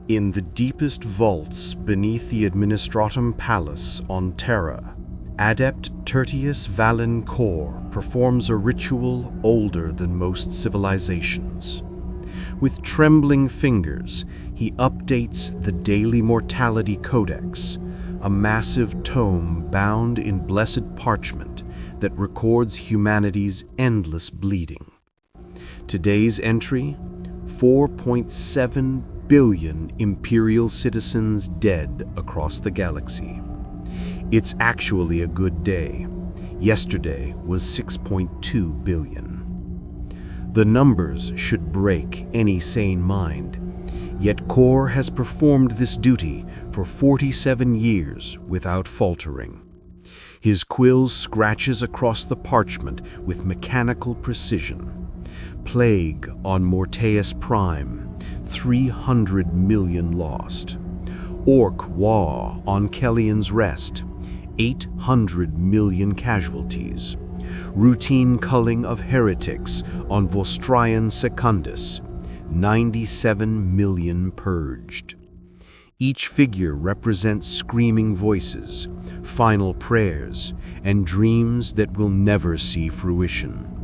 In the deepest vaults beneath the Administratum Palace on Terra, Adept Tertius Valen Kor performs a ritual older than most civilizations. With trembling fingers, he updates the Daily Mortality Codex, a massive tome bound in blessed parchment that records humanity's endless bleeding. Today's entry: 4.7 billion Imperial citizens dead across the galaxy. It's actually a good day. Yesterday was 6.2 billion. The numbers should break any sane mind, yet Kor has performed this duty for 47 years without faltering. His quill scratches across the parchment with mechanical precision. Plague on Mortaeus Prime, 300 million lost. Orc Waw on Kellyan's Rest, 800 million casualties. Routine culling of heretics on Vostrian Secundus, 97 million purged. Each figure represents screaming voices, final prayers, and dreams that will never see fruition.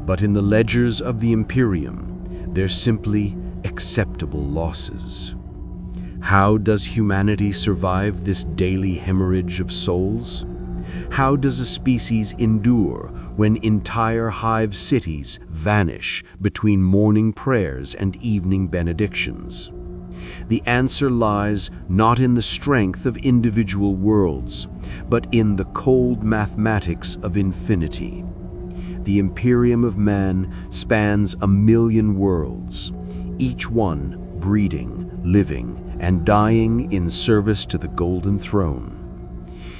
But in the ledgers of the Imperium, they're simply acceptable losses. How does humanity survive this daily hemorrhage of souls? How does a species endure when entire Hive cities vanish between morning prayers and evening benedictions? The answer lies not in the strength of individual worlds, but in the cold mathematics of infinity. The Imperium of Man spans 1 million worlds, each one breeding, living, and dying in service to the Golden Throne.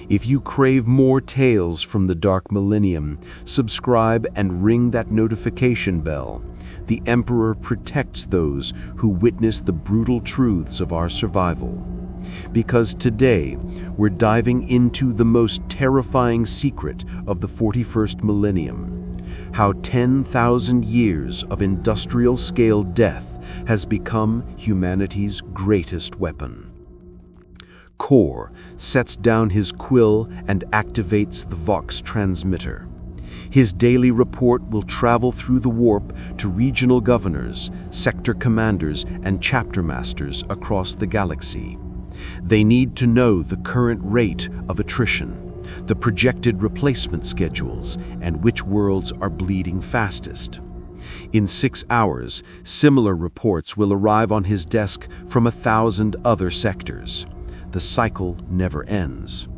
If you crave more tales from the Dark Millennium, subscribe and ring that notification bell. The Emperor protects those who witness the brutal truths of our survival. Because today, we're diving into the most terrifying secret of the 41st millennium: how 10,000 years of industrial-scale death has become humanity's greatest weapon. Kor sets down his quill and activates the Vox transmitter. His daily report will travel through the warp to regional governors, sector commanders, and chapter masters across the galaxy. They need to know the current rate of attrition, the projected replacement schedules, and which worlds are bleeding fastest. In 6 hours, similar reports will arrive on his desk from 1,000 other sectors. The cycle never ends.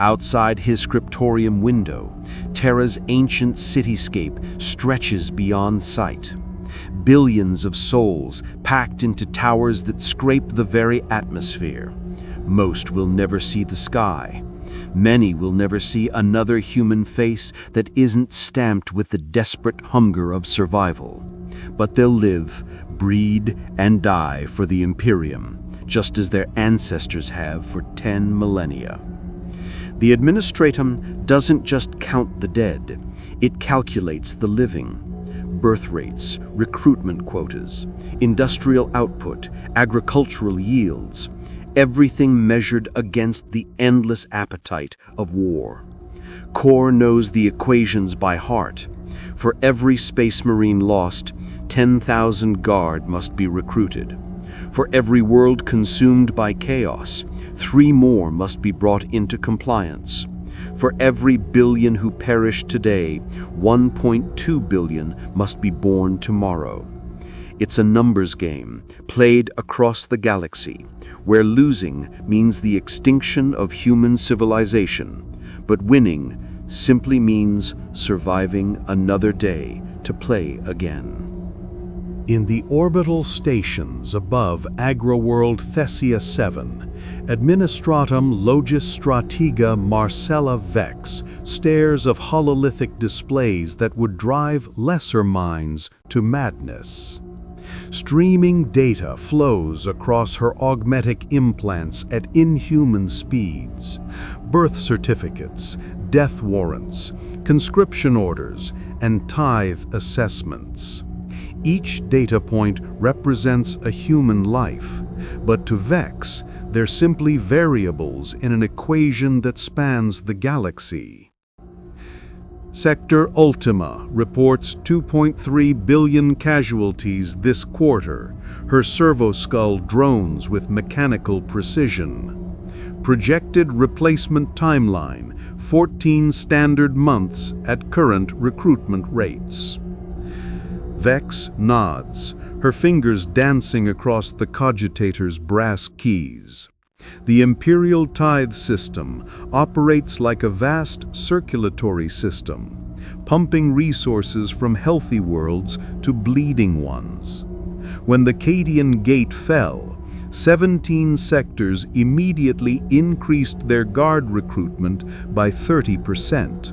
Outside his scriptorium window, Terra's ancient cityscape stretches beyond sight. Billions of souls packed into towers that scrape the very atmosphere. Most will never see the sky. Many will never see another human face that isn't stamped with the desperate hunger of survival. But they'll live, breed, and die for the Imperium, just as their ancestors have for 10 millennia. The Administratum doesn't just count the dead, it calculates the living. Birth rates, recruitment quotas, industrial output, agricultural yields, everything measured against the endless appetite of war. Kor knows the equations by heart. For every Space Marine lost, 10,000 Guard must be recruited. For every world consumed by chaos, 3 more must be brought into compliance. For every billion who perish today, 1.2 billion must be born tomorrow. It's a numbers game, played across the galaxy, where losing means the extinction of human civilization, but winning simply means surviving another day to play again. In the orbital stations above Agroworld Thessia 7, Administratum Logis Stratega Marcella Vex stares of hololithic displays that would drive lesser minds to madness. Streaming data flows across her augmetic implants at inhuman speeds. Birth certificates, death warrants, conscription orders, and tithe assessments. Each data point represents a human life, but to Vex, they're simply variables in an equation that spans the galaxy. Sector Ultima reports 2.3 billion casualties this quarter, her servoskull drones with mechanical precision. Projected replacement timeline, 14 standard months at current recruitment rates. Vex nods, her fingers dancing across the cogitator's brass keys. The Imperial Tithe system operates like a vast circulatory system, pumping resources from healthy worlds to bleeding ones. When the Cadian Gate fell, 17 sectors immediately increased their guard recruitment by 30%.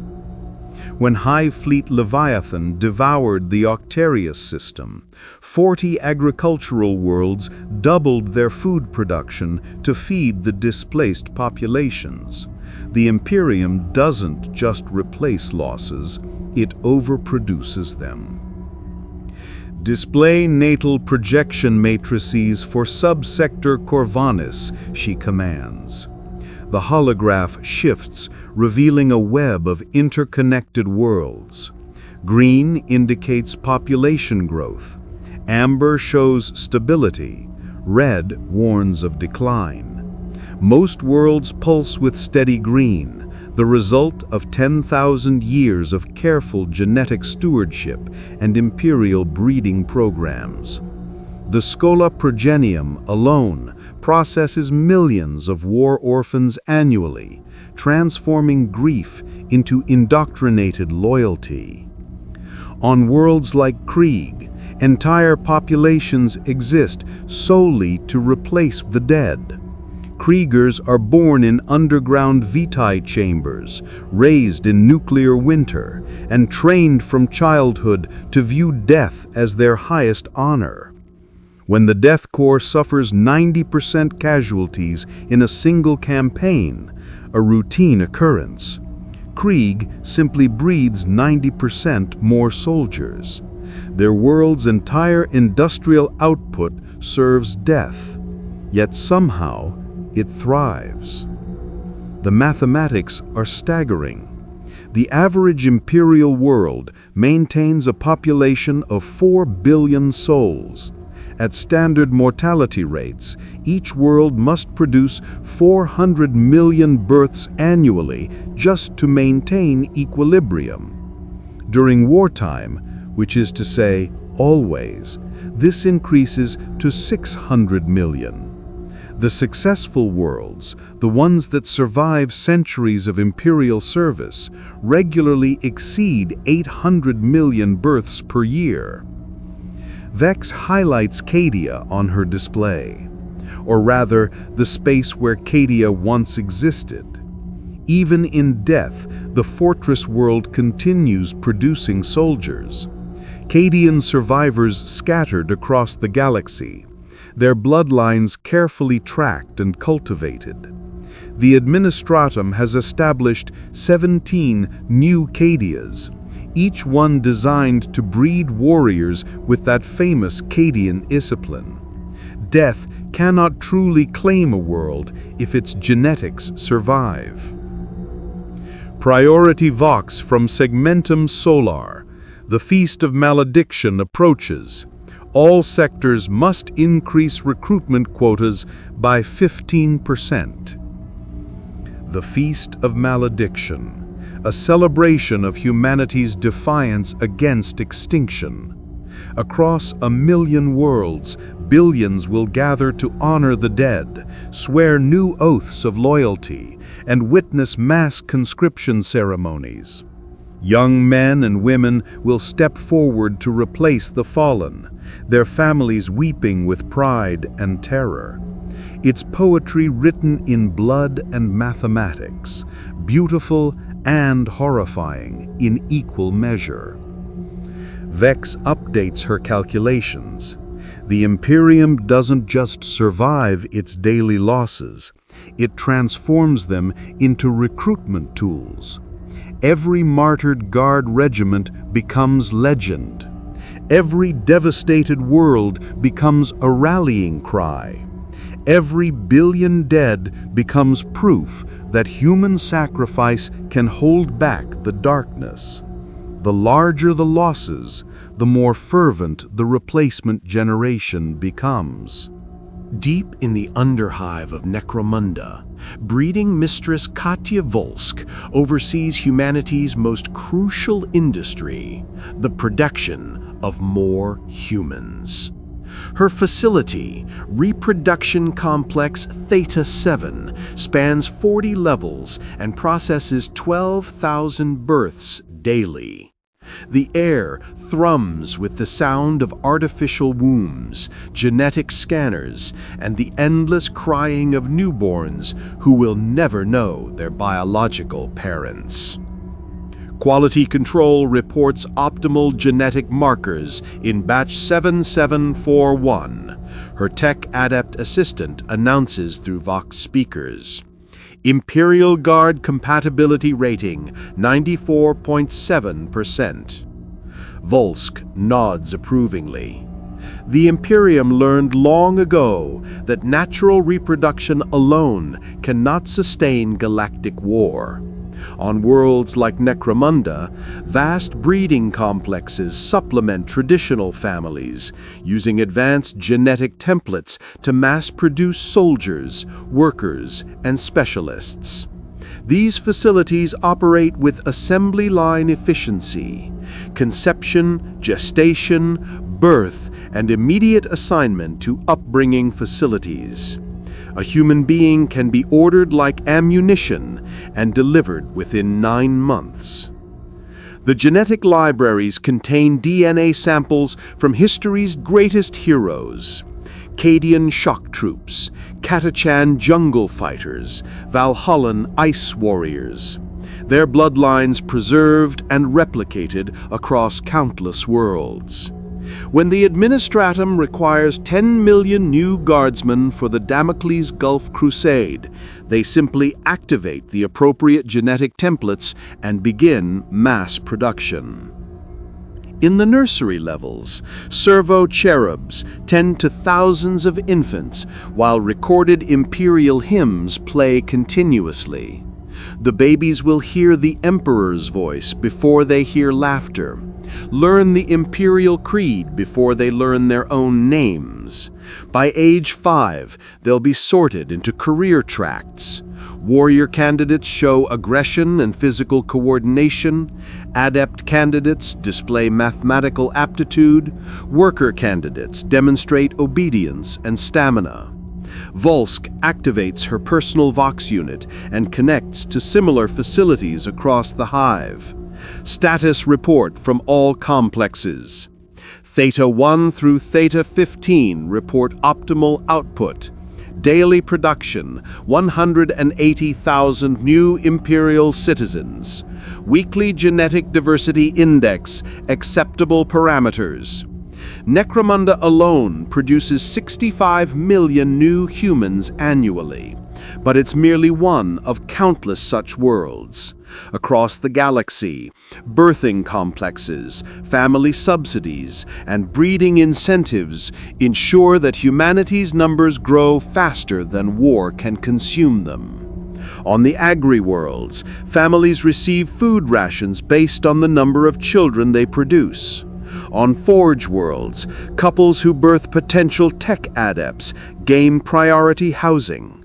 When Hive Fleet Leviathan devoured the Octarius system, 40 agricultural worlds doubled their food production to feed the displaced populations. The Imperium doesn't just replace losses, it overproduces them. Display natal projection matrices for subsector Corvanis, she commands. The holograph shifts, revealing a web of interconnected worlds. Green indicates population growth. Amber shows stability. Red warns of decline. Most worlds pulse with steady green, the result of 10,000 years of careful genetic stewardship and imperial breeding programs. The Scola Progenium alone processes millions of war orphans annually, transforming grief into indoctrinated loyalty. On worlds like Krieg, entire populations exist solely to replace the dead. Kriegers are born in underground vitae chambers, raised in nuclear winter, and trained from childhood to view death as their highest honor. When the Death Corps suffers 90% casualties in a single campaign, a routine occurrence, Krieg simply breeds 90% more soldiers. Their world's entire industrial output serves death, yet somehow it thrives. The mathematics are staggering. The average imperial world maintains a population of 4 billion souls. At standard mortality rates, each world must produce 400 million births annually just to maintain equilibrium. During wartime, which is to say, always, this increases to 600 million. The successful worlds, the ones that survive centuries of imperial service, regularly exceed 800 million births per year. Vex highlights Cadia on her display, or rather, the space where Cadia once existed. Even in death, the fortress world continues producing soldiers. Cadian survivors scattered across the galaxy, their bloodlines carefully tracked and cultivated. The Administratum has established 17 new Cadias, each one designed to breed warriors with that famous Cadian discipline. Death cannot truly claim a world if its genetics survive. Priority Vox from Segmentum Solar. The Feast of Malediction approaches. All sectors must increase recruitment quotas by 15%. The Feast of Malediction, a celebration of humanity's defiance against extinction. Across 1 million worlds, billions will gather to honor the dead, swear new oaths of loyalty, and witness mass conscription ceremonies. Young men and women will step forward to replace the fallen, their families weeping with pride and terror. It's poetry written in blood and mathematics, beautiful and horrifying in equal measure. Vex updates her calculations. The Imperium doesn't just survive its daily losses, it transforms them into recruitment tools. Every martyred guard regiment becomes legend. Every devastated world becomes a rallying cry. Every billion dead becomes proof that human sacrifice can hold back the darkness. The larger the losses, the more fervent the replacement generation becomes. Deep in the underhive of Necromunda, breeding mistress Katya Volsk oversees humanity's most crucial industry, the production of more humans. Her facility, Reproduction Complex Theta 7, spans 40 levels and processes 12,000 births daily. The air thrums with the sound of artificial wombs, genetic scanners, and the endless crying of newborns who will never know their biological parents. Quality Control reports optimal genetic markers in batch 7741. Her tech adept assistant announces through Vox speakers. Imperial Guard compatibility rating 94.7%. Volsk nods approvingly. The Imperium learned long ago that natural reproduction alone cannot sustain galactic war. On worlds like Necromunda, vast breeding complexes supplement traditional families, using advanced genetic templates to mass-produce soldiers, workers, and specialists. These facilities operate with assembly line efficiency. Conception, gestation, birth, and immediate assignment to upbringing facilities. A human being can be ordered like ammunition and delivered within 9 months. The genetic libraries contain DNA samples from history's greatest heroes: Cadian shock troops, Catachan jungle fighters, Valhallan ice warriors. Their bloodlines preserved and replicated across countless worlds. When the Administratum requires 10 million new guardsmen for the Damocles Gulf Crusade, they simply activate the appropriate genetic templates and begin mass production. In the nursery levels, servo-cherubs tend to thousands of infants, while recorded imperial hymns play continuously. The babies will hear the Emperor's voice before they hear laughter, learn the Imperial Creed before they learn their own names. By age 5, they'll be sorted into career tracts. Warrior candidates show aggression and physical coordination. Adept candidates display mathematical aptitude. Worker candidates demonstrate obedience and stamina. Volsk activates her personal Vox unit and connects to similar facilities across the Hive. Status report from all complexes. Theta 1 through Theta 15 report optimal output. Daily production, 180,000 new Imperial citizens. Weekly genetic diversity index, acceptable parameters. Necromunda alone produces 65 million new humans annually, but it's merely one of countless such worlds. Across the galaxy, birthing complexes, family subsidies, and breeding incentives ensure that humanity's numbers grow faster than war can consume them. On the agri-worlds, families receive food rations based on the number of children they produce. On Forge worlds, couples who birth potential tech adepts gain priority housing.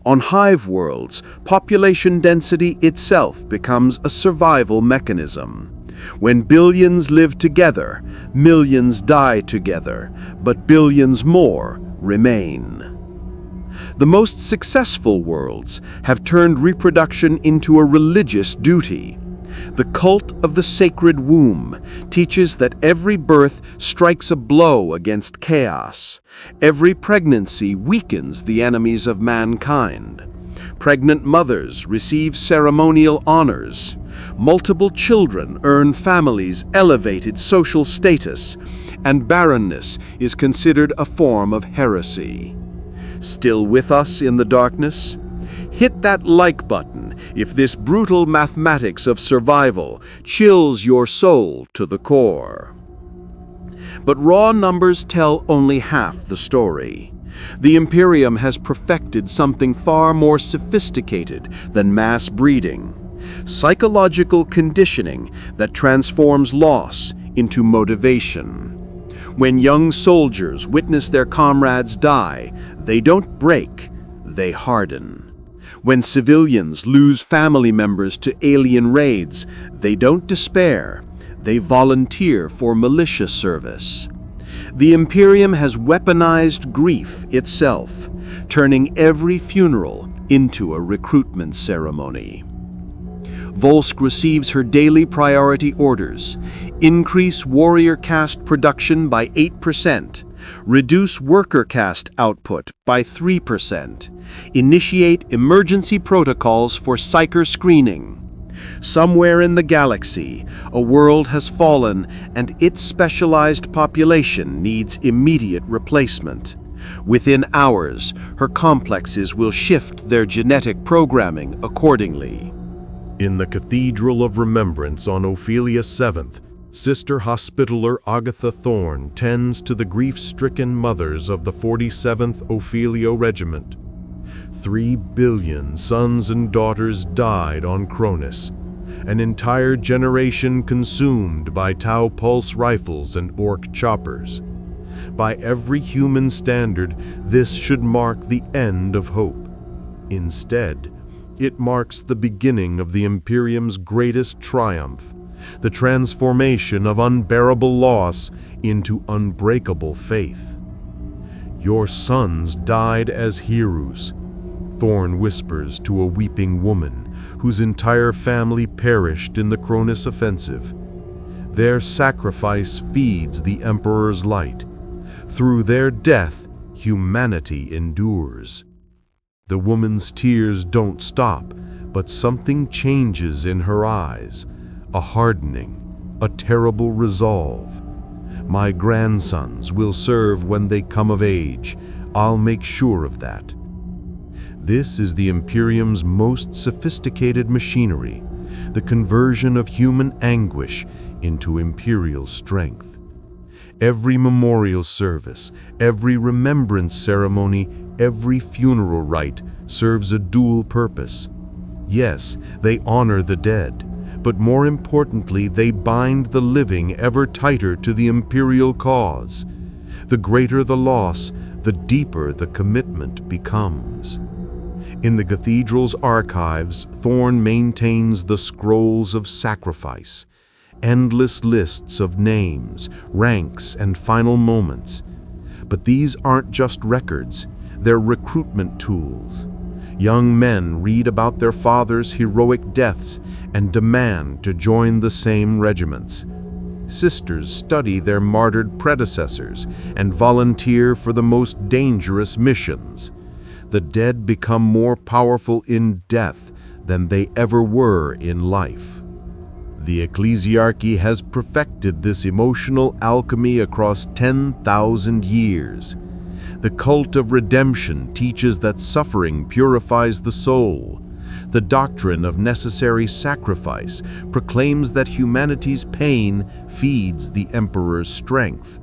On Hive worlds, population density itself becomes a survival mechanism. When billions live together, millions die together, but billions more remain. The most successful worlds have turned reproduction into a religious duty. The cult of the sacred womb teaches that every birth strikes a blow against chaos. Every pregnancy weakens the enemies of mankind. Pregnant mothers receive ceremonial honors. Multiple children earn families elevated social status, and barrenness is considered a form of heresy. Still with us in the darkness? Hit that like button if this brutal mathematics of survival chills your soul to the core. But raw numbers tell only half the story. The Imperium has perfected something far more sophisticated than mass breeding: psychological conditioning that transforms loss into motivation. When young soldiers witness their comrades die, they don't break, they harden. When civilians lose family members to alien raids, they don't despair, they volunteer for militia service. The Imperium has weaponized grief itself, turning every funeral into a recruitment ceremony. Volsk receives her daily priority orders: increase warrior caste production by 8%, reduce worker caste output by 3%, initiate emergency protocols for psyker screening. Somewhere in the galaxy, a world has fallen and its specialized population needs immediate replacement. Within hours, her complexes will shift their genetic programming accordingly. In the Cathedral of Remembrance on Ophelia 7th, Sister Hospitaller Agatha Thorne tends to the grief-stricken mothers of the 47th Ophelio Regiment. 3 billion sons and daughters died on Cronus, an entire generation consumed by Tau pulse rifles and orc choppers. By every human standard, this should mark the end of hope. Instead, it marks the beginning of the Imperium's greatest triumph, the transformation of unbearable loss into unbreakable faith. "Your sons died as heroes," Thorne whispers to a weeping woman whose entire family perished in the Cronus offensive. Their sacrifice feeds the Emperor's light. Through their death, humanity endures. The woman's tears don't stop, but something changes in her eyes, a hardening, a terrible resolve. "My grandsons will serve when they come of age. I'll make sure of that." This is the Imperium's most sophisticated machinery, the conversion of human anguish into imperial strength. Every memorial service, every remembrance ceremony, every funeral rite serves a dual purpose. Yes, they honor the dead, but more importantly, they bind the living ever tighter to the imperial cause. The greater the loss, the deeper the commitment becomes. In the cathedral's archives, Thorne maintains the scrolls of sacrifice, endless lists of names, ranks, and final moments. But these aren't just records, they're recruitment tools. Young men read about their fathers' heroic deaths and demand to join the same regiments. Sisters study their martyred predecessors and volunteer for the most dangerous missions. The dead become more powerful in death than they ever were in life. The ecclesiarchy has perfected this emotional alchemy across 10,000 years. The cult of redemption teaches that suffering purifies the soul. The doctrine of necessary sacrifice proclaims that humanity's pain feeds the Emperor's strength.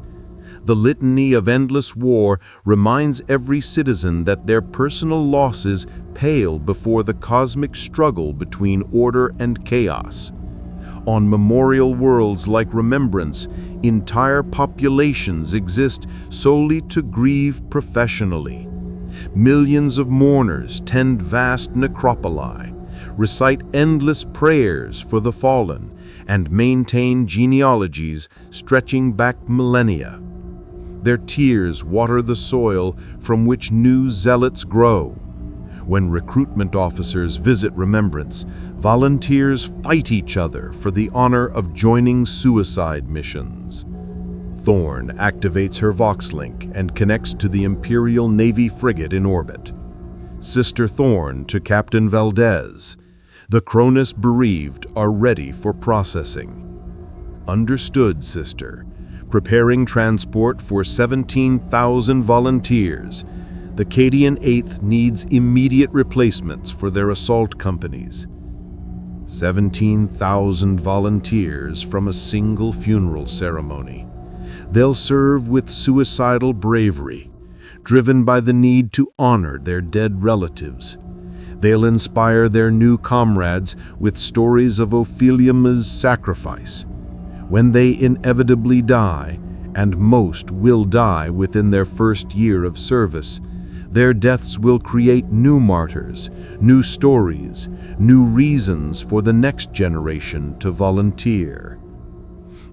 The litany of endless war reminds every citizen that their personal losses pale before the cosmic struggle between order and chaos. On memorial worlds like Remembrance, entire populations exist solely to grieve professionally. Millions of mourners tend vast necropoli, recite endless prayers for the fallen, and maintain genealogies stretching back millennia. Their tears water the soil from which new zealots grow. When recruitment officers visit Remembrance, volunteers fight each other for the honor of joining suicide missions. Thorne activates her Voxlink and connects to the Imperial Navy frigate in orbit. Sister Thorne to Captain Valdez. The Cronus bereaved are ready for processing. Understood, Sister. Preparing transport for 17,000 volunteers. The Cadian 8th needs immediate replacements for their assault companies. 17,000 volunteers from a single funeral ceremony. They'll serve with suicidal bravery, driven by the need to honor their dead relatives. They'll inspire their new comrades with stories of Ophelium's sacrifice. When they inevitably die, and most will die within their first year of service, their deaths will create new martyrs, new stories, new reasons for the next generation to volunteer.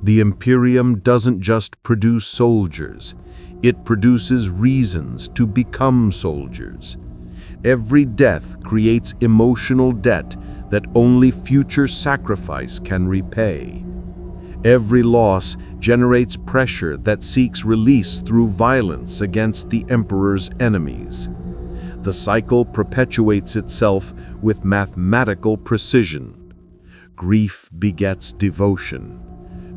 The Imperium doesn't just produce soldiers, it produces reasons to become soldiers. Every death creates emotional debt that only future sacrifice can repay. Every loss generates pressure that seeks release through violence against the Emperor's enemies. The cycle perpetuates itself with mathematical precision. Grief begets devotion.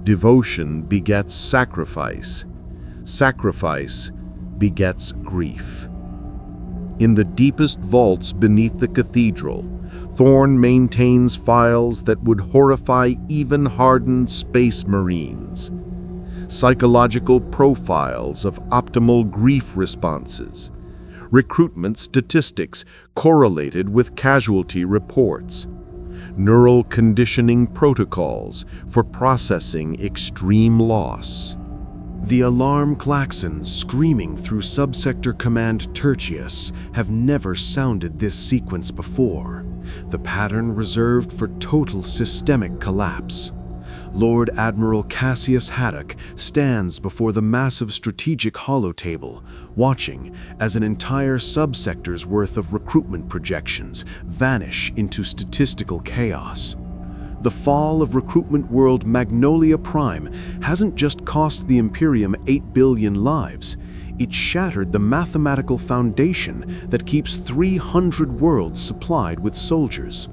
Devotion begets sacrifice. Sacrifice begets grief. In the deepest vaults beneath the cathedral, Thorn maintains files that would horrify even hardened space marines. Psychological profiles of optimal grief responses. Recruitment statistics correlated with casualty reports. Neural conditioning protocols for processing extreme loss. The alarm klaxons screaming through Subsector Command Tertius have never sounded this sequence before, the pattern reserved for total systemic collapse. Lord Admiral Cassius Haddock stands before the massive strategic holotable, watching as an entire subsector's worth of recruitment projections vanish into statistical chaos. The fall of recruitment world Magnolia Prime hasn't just cost the Imperium 8 billion lives, it shattered the mathematical foundation that keeps 300 worlds supplied with soldiers.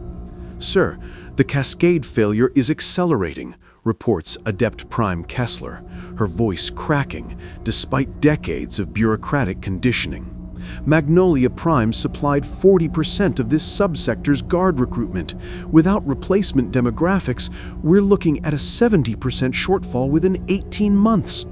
"Sir, the cascade failure is accelerating," reports Adept Prime Kessler, her voice cracking despite decades of bureaucratic conditioning. Magnolia Prime supplied 40% of this subsector's guard recruitment. Without replacement demographics, we're looking at a 70% shortfall within 18 months.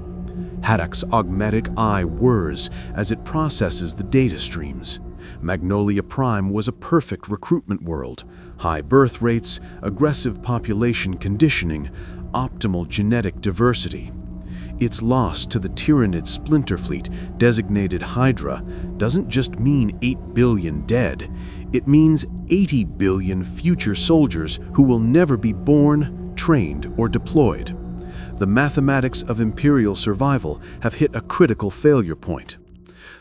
Haddock's augmetic eye whirs as it processes the data streams. Magnolia Prime was a perfect recruitment world. High birth rates, aggressive population conditioning, optimal genetic diversity. Its loss to the Tyranid splinter fleet, designated Hydra, doesn't just mean 8 billion dead. It means 80 billion future soldiers who will never be born, trained, or deployed. The mathematics of Imperial survival have hit a critical failure point.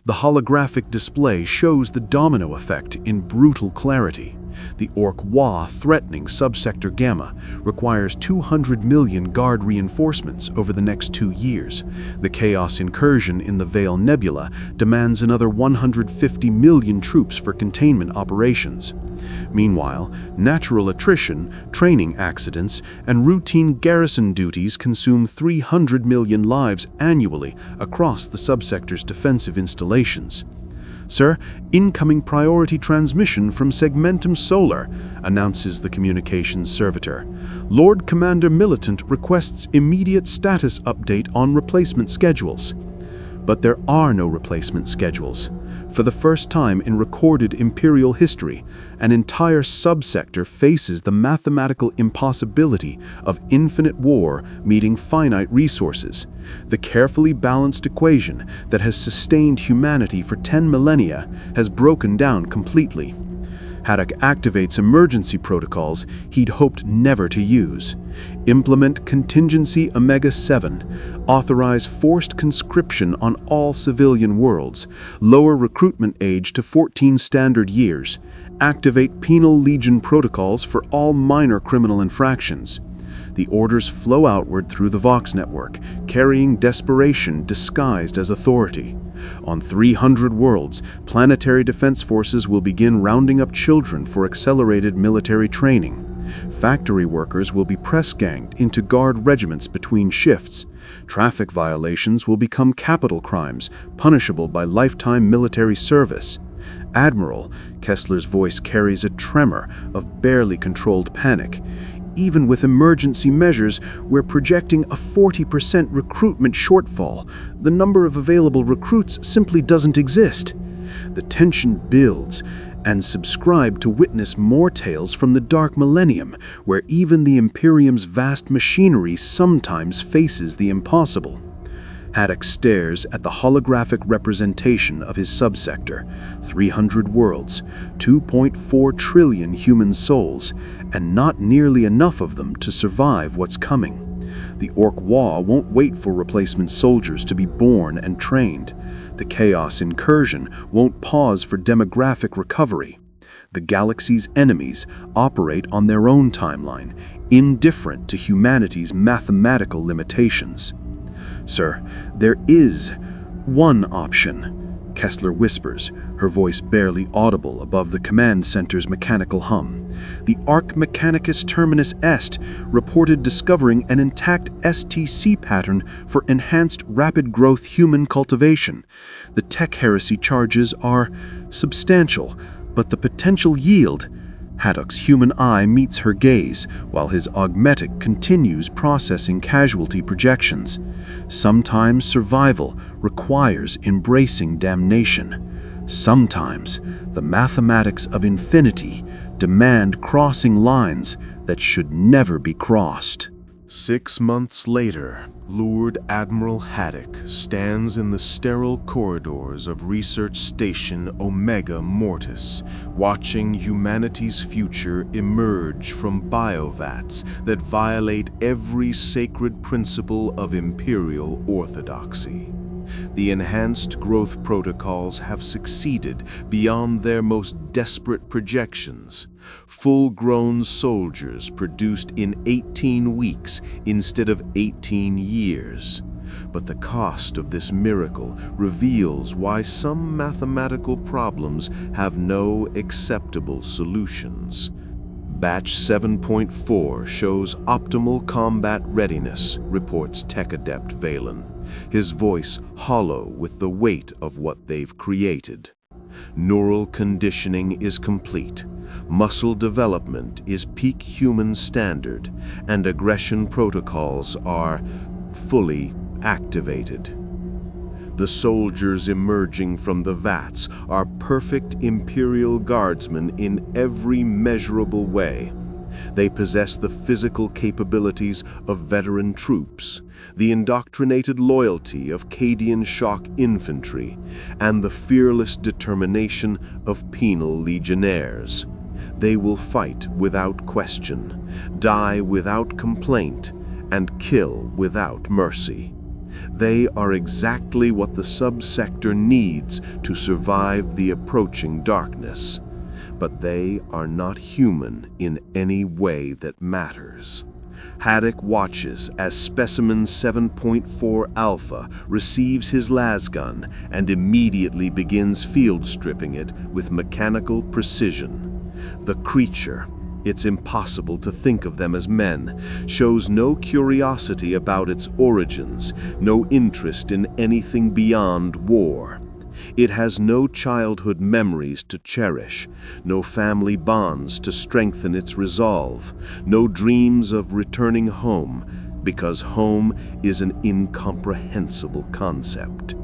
The holographic display shows the domino effect in brutal clarity. The Orc-Wa threatening Subsector Gamma requires 200 million guard reinforcements over the next 2 years. The Chaos incursion in the Veil Nebula demands another 150 million troops for containment operations. Meanwhile, natural attrition, training accidents, and routine garrison duties consume 300 million lives annually across the subsector's defensive installations. "Sir, incoming priority transmission from Segmentum Solar," announces the communications servitor. "Lord Commander Militant requests immediate status update on replacement schedules." But there are no replacement schedules. For the first time in recorded Imperial history, an entire subsector faces the mathematical impossibility of infinite war meeting finite resources. The carefully balanced equation that has sustained humanity for 10 millennia has broken down completely. Haddock activates emergency protocols he'd hoped never to use. Implement Contingency Omega-7, authorize forced conscription on all civilian worlds, lower recruitment age to 14 standard years, activate Penal Legion protocols for all minor criminal infractions. The orders flow outward through the Vox network, carrying desperation disguised as authority. On 300 worlds, planetary defense forces will begin rounding up children for accelerated military training. Factory workers will be press-ganged into guard regiments between shifts. Traffic violations will become capital crimes, punishable by lifetime military service. "Admiral," Kessler's voice carries a tremor of barely controlled panic, even with emergency measures, we're projecting a 40% recruitment shortfall. The number of available recruits simply doesn't exist. The tension builds, and subscribe to witness more tales from the Dark Millennium, where even the Imperium's vast machinery sometimes faces the impossible. Haddock stares at the holographic representation of his subsector, 300 worlds, 2.4 trillion human souls, and not nearly enough of them to survive what's coming. The Orc Wa won't wait for replacement soldiers to be born and trained. The Chaos Incursion won't pause for demographic recovery. The galaxy's enemies operate on their own timeline, indifferent to humanity's mathematical limitations. "Sir, there is one option," Kessler whispers, her voice barely audible above the command center's mechanical hum. The Arc Mechanicus Terminus Est reported discovering an intact STC pattern for enhanced rapid growth human cultivation. The tech heresy charges are substantial, but the potential yield— Haddock's human eye meets her gaze, while his augmetic continues processing casualty projections. Sometimes survival requires embracing damnation. Sometimes the mathematics of infinity demand crossing lines that should never be crossed. 6 months later, Lord Admiral Haddock stands in the sterile corridors of Research Station Omega Mortis, watching humanity's future emerge from biovats that violate every sacred principle of imperial orthodoxy. The enhanced growth protocols have succeeded beyond their most desperate projections. Full-grown soldiers produced in 18 weeks instead of 18 years. But the cost of this miracle reveals why some mathematical problems have no acceptable solutions. Batch 7.4 shows optimal combat readiness, reports Tech Adept Valen, his voice hollow with the weight of what they've created. Neural conditioning is complete, muscle development is peak human standard, and aggression protocols are fully activated. The soldiers emerging from the vats are perfect Imperial Guardsmen in every measurable way. They possess the physical capabilities of veteran troops, the indoctrinated loyalty of Cadian shock infantry, and the fearless determination of penal legionnaires. They will fight without question, die without complaint, and kill without mercy. They are exactly what the subsector needs to survive the approaching darkness. But they are not human in any way that matters. Haddock watches as Specimen 7.4 Alpha receives his lasgun and immediately begins field stripping it with mechanical precision. The creature— it's impossible to think of them as men— shows no curiosity about its origins, no interest in anything beyond war. It has no childhood memories to cherish, no family bonds to strengthen its resolve, no dreams of returning home, because home is an incomprehensible concept.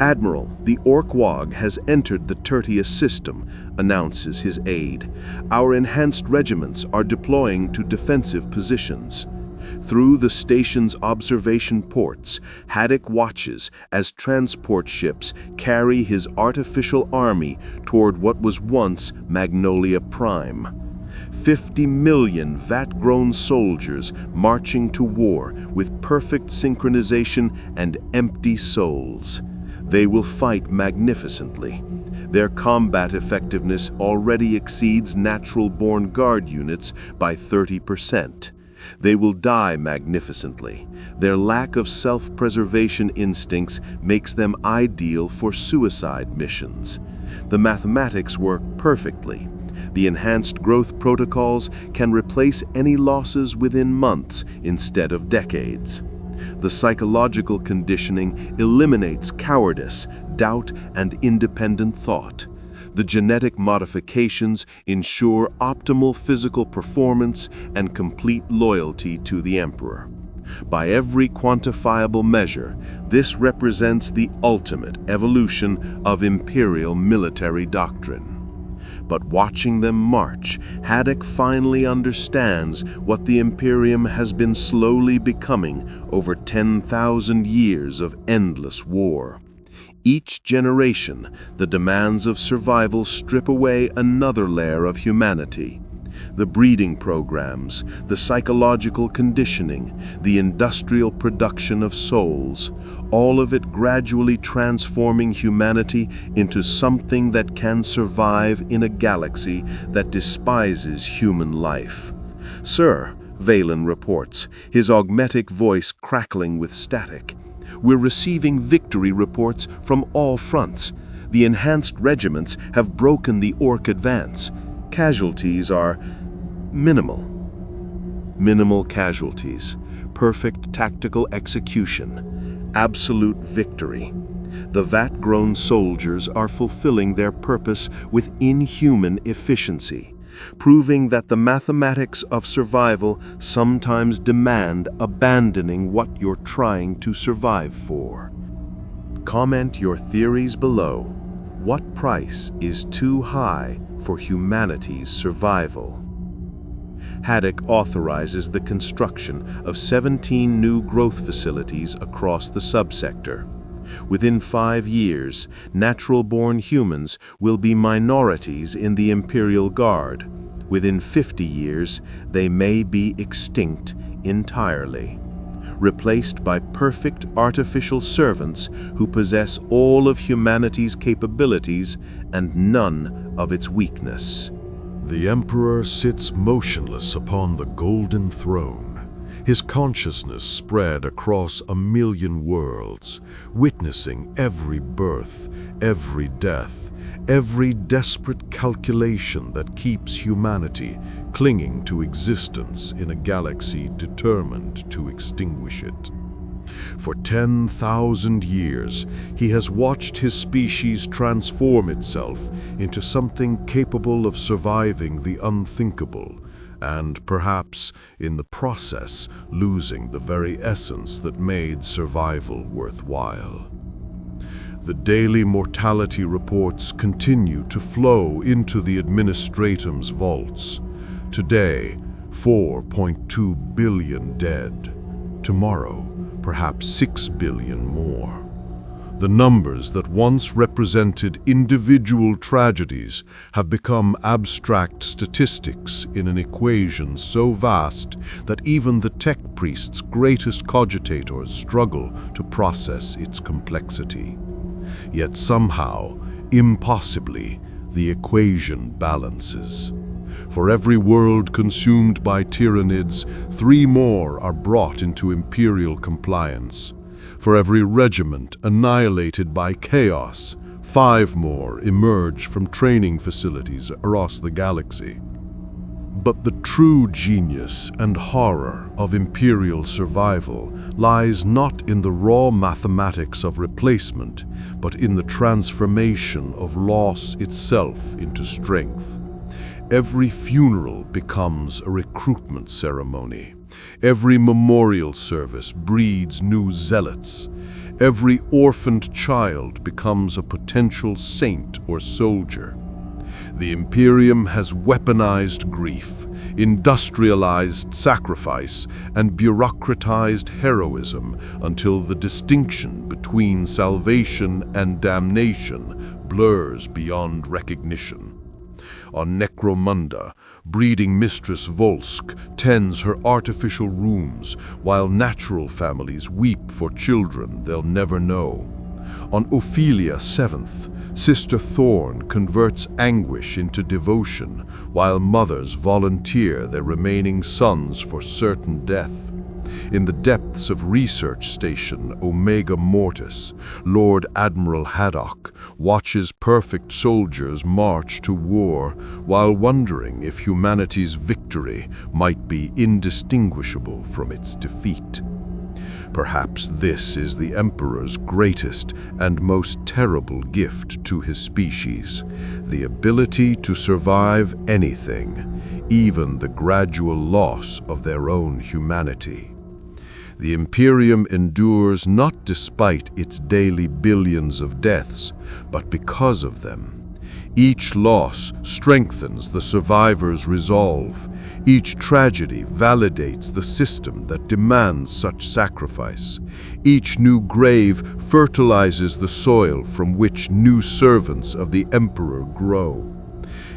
"Admiral, the Orc Wog has entered the Tertius system," announces his aide. "Our enhanced regiments are deploying to defensive positions." Through the station's observation ports, Haddock watches as transport ships carry his artificial army toward what was once Magnolia Prime. 50 million vat-grown soldiers marching to war with perfect synchronization and empty souls. They will fight magnificently. Their combat effectiveness already exceeds natural-born guard units by 30%. They will die magnificently. Their lack of self-preservation instincts makes them ideal for suicide missions. The mathematics work perfectly. The enhanced growth protocols can replace any losses within months instead of decades. The psychological conditioning eliminates cowardice, doubt, and independent thought. The genetic modifications ensure optimal physical performance and complete loyalty to the Emperor. By every quantifiable measure, this represents the ultimate evolution of imperial military doctrine. But watching them march, Haddock finally understands what the Imperium has been slowly becoming over 10,000 years of endless war. Each generation, the demands of survival strip away another layer of humanity. The breeding programs, the psychological conditioning, the industrial production of souls, all of it gradually transforming humanity into something that can survive in a galaxy that despises human life. "Sir," Valen reports, his augmetic voice crackling with static, "we're receiving victory reports from all fronts. The enhanced regiments have broken the Orc advance. Casualties are minimal." Minimal casualties, perfect tactical execution, absolute victory. The vat-grown soldiers are fulfilling their purpose with inhuman efficiency, proving that the mathematics of survival sometimes demand abandoning what you're trying to survive for. Comment your theories below. What price is too high for humanity's survival? Haddock authorizes the construction of 17 new growth facilities across the subsector. Within 5 years, natural-born humans will be minorities in the Imperial Guard. Within 50 years, they may be extinct entirely, replaced by perfect artificial servants who possess all of humanity's capabilities and none of its weakness. The Emperor sits motionless upon the golden throne, his consciousness spread across 1,000,000 worlds, witnessing every birth, every death, every desperate calculation that keeps humanity clinging to existence in a galaxy determined to extinguish it. For 10,000 years, he has watched his species transform itself into something capable of surviving the unthinkable, and perhaps, in the process, losing the very essence that made survival worthwhile. The daily mortality reports continue to flow into the Administratum's vaults. Today, 4.2 billion dead. Tomorrow, perhaps 6 billion more. The numbers that once represented individual tragedies have become abstract statistics in an equation so vast that even the tech priest's greatest cogitators struggle to process its complexity. Yet somehow, impossibly, the equation balances. For every world consumed by Tyranids, 3 more are brought into imperial compliance. For every regiment annihilated by chaos, 5 more emerge from training facilities across the galaxy. But the true genius and horror of imperial survival lies not in the raw mathematics of replacement, but in the transformation of loss itself into strength. Every funeral becomes a recruitment ceremony. Every memorial service breeds new zealots. Every orphaned child becomes a potential saint or soldier. The Imperium has weaponized grief, industrialized sacrifice, and bureaucratized heroism until the distinction between salvation and damnation blurs beyond recognition. On Necromunda, breeding mistress Volsk tends her artificial rooms, while natural families weep for children they'll never know. On Ophelia 7th, Sister Thorn converts anguish into devotion, while mothers volunteer their remaining sons for certain death. In the depths of Research Station Omega Mortis, Lord Admiral Haddock watches perfect soldiers march to war while wondering if humanity's victory might be indistinguishable from its defeat. Perhaps this is the Emperor's greatest and most terrible gift to his species, the ability to survive anything, even the gradual loss of their own humanity. The Imperium endures not despite its daily billions of deaths, but because of them. Each loss strengthens the survivor's resolve. Each tragedy validates the system that demands such sacrifice. Each new grave fertilizes the soil from which new servants of the Emperor grow.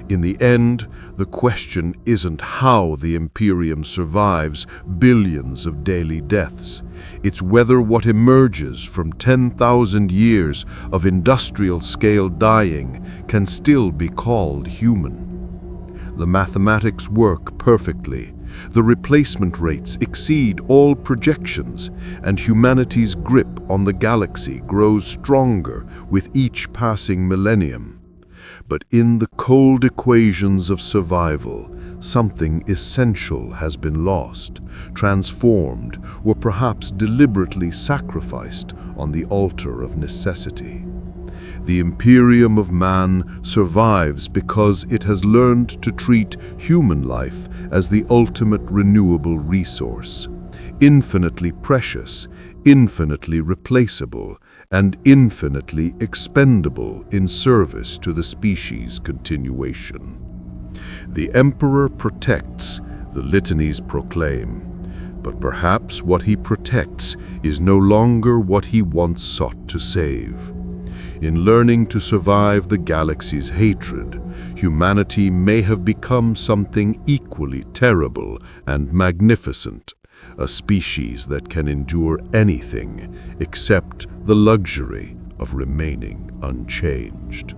In the end, the question isn't how the Imperium survives billions of daily deaths. It's whether what emerges from 10,000 years of industrial-scale dying can still be called human. The mathematics work perfectly. The replacement rates exceed all projections, and humanity's grip on the galaxy grows stronger with each passing millennium. But in the cold equations of survival, something essential has been lost, transformed, or perhaps deliberately sacrificed on the altar of necessity. The Imperium of Man survives because it has learned to treat human life as the ultimate renewable resource, infinitely precious, infinitely replaceable, and infinitely expendable in service to the species' continuation. The Emperor protects, the litanies proclaim, but perhaps what he protects is no longer what he once sought to save. In learning to survive the galaxy's hatred, humanity may have become something equally terrible and magnificent, a species that can endure anything except the luxury of remaining unchanged.